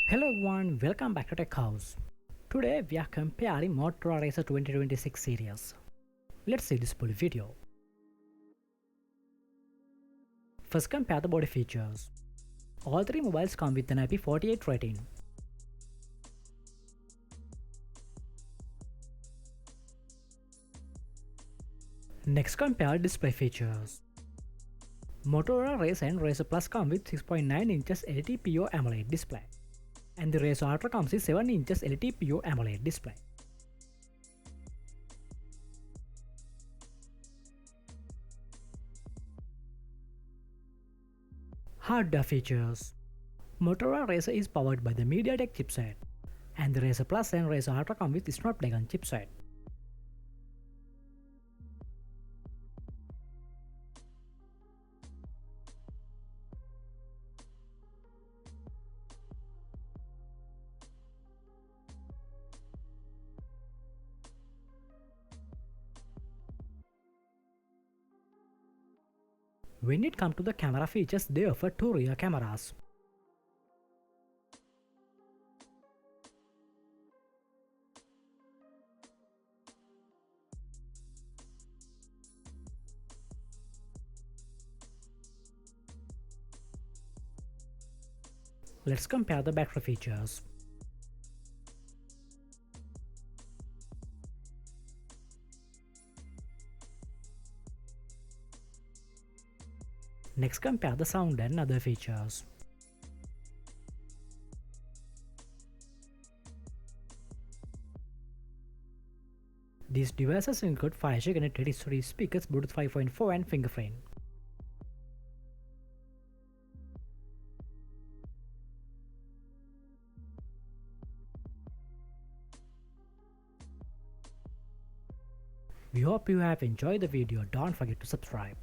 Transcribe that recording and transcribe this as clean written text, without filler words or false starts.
Hello everyone, welcome back to Tech House. Today we are comparing Motorola Razr 2026 series. Let's see this full video. First, compare the body features. All three mobiles come with an IP48 rating. Next, compare display features. Motorola Razr and Razr Plus come with 6.9 inches LTPO AMOLED display, and the Razr Ultra comes with 7 inches LTPO AMOLED display. Hardware features. Motorola Razr is powered by the MediaTek chipset, and the Razr Plus and Razr Ultra come with Snapdragon chipset. When it comes to the camera features, they offer two rear cameras. Let's compare the battery features. Next, compare the sound and other features. These devices include 5G connected storage speakers, Bluetooth 5.4 and fingerprint. We hope you have enjoyed the video. Don't forget to subscribe.